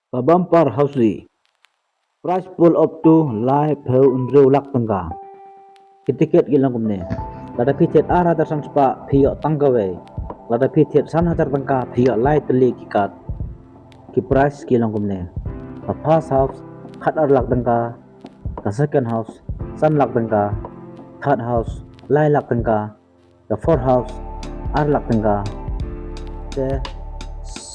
Kabampar Hausi Price pull up to live heu unreu lak tangga kitiket gilang kumne lada pithet ara darsang spa phiyok tanggawe lada pithet san hajar tangka phiyok lai teli kikat ki price gilang kumne a first house khat ar lak tangka the second house san lak tangka third house lai lak tangka the fourth house ar lak tangka the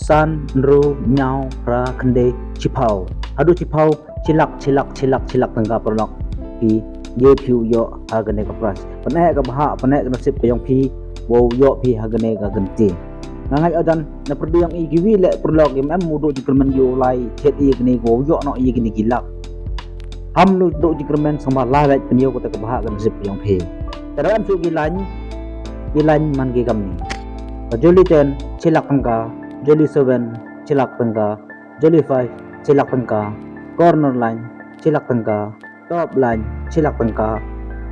san ru nyau ra khande chipau adu chipau cilak tangga perlok pi ye phiu yo hagane ka pras panek ka baha panek nasib ka yang pi wo yo pi hagane ka ganti ngangai adan na perdu yang igiwi le perlok em mudu jikermen yo lai chet i gni wo yo no i gni gilak ham lu do jikermen sama la le penyo ko ta ka baha ka nasib yang pi taran su gilan man gi gamni joli 10 cilak tangga joli 7 cilak tangga joli 5 cilak tangga corner line cilak tangka, top line cilak tangka,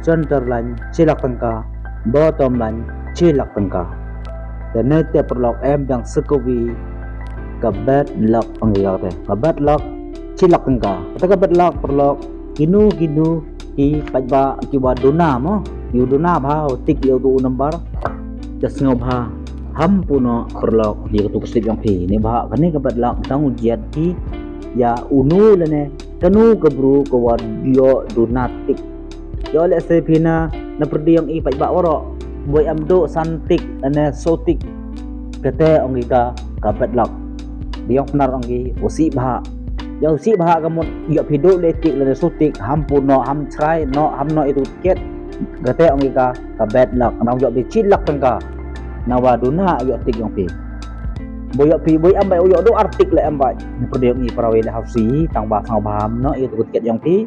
center line cilak tangka, bottom line cilak tangka. Dan nanti perlok em yang sekuwi ke bad luck panggil ke bad luck cilak tangka. Kata bad luck perlok ginu di pajba kiwa dona mo, yu dona ba tik yu tu number das ngobha ham puno perlok di ketuk step yang pi ni ba kani ke bad luck tanggung jiat di ya unu lene kanu kebru kawar dio donatik yo le se pina na perdi yang i pajba woro boy amdo santik ane sotik kete ongi ka bad luck diong penar ongi usi bah ya usi bah kamu yo pido letik lene sotik hampuno ham try no ham no itu tiket kete ongi ka bad luck nang yo bi cilak tangka nawa dona yo tik yang pi boyok pi boy ambai oyok do artik le ambai perdiok ni parawe le hausi tang ba sang baham no itu tiket yang pi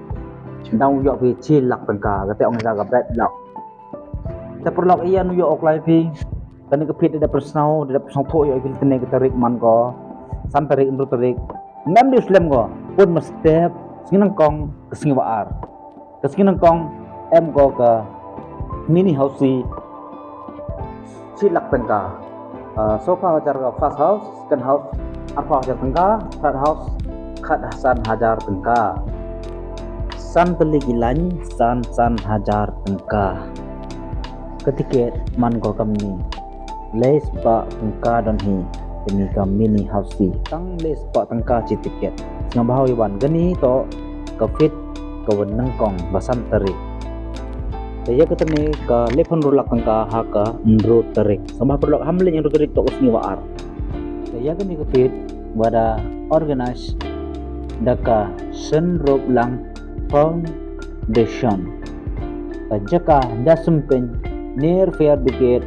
tang oyok pi cilak tangka kate ong ga bad luck ta perlok iya nu yo oklai pi tani ke pit da persau tho yo pi tene ke tarik man ko san tarik ndu tarik mem di slam ko pun mestep sinang kong ke singawaar ke sinang kong em ko ke mini hausi cilak tangka sofa hajar ka first house, second house apa hajar tengka, third house khat hasan hajar tengka, san teli gilan san hajar tengka. Ketiket man ko kamni les pa tengka dan hi ini kam mini house tang les pa tengka ci tiket ngabau iwan gani to ka fit ka wenang kong basan tarik saya ketemu ke lepon rulak tangka haka nro terik sama perlu hamlin yang terik to usni waar saya kini kepit pada organize daka senrop lang foundation jaka dasumpen near fair brigade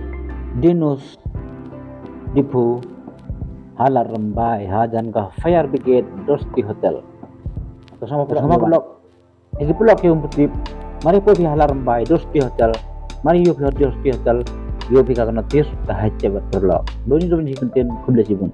dinus dipu halar rembai hajan ka fire brigade dosti hotel sama perlu ini perlu ke umputip mari po halar rembai dos di hotel mari yo dos di hotel yo bika kana tis ta hacce bat perlo doni do ni konten kuble sibun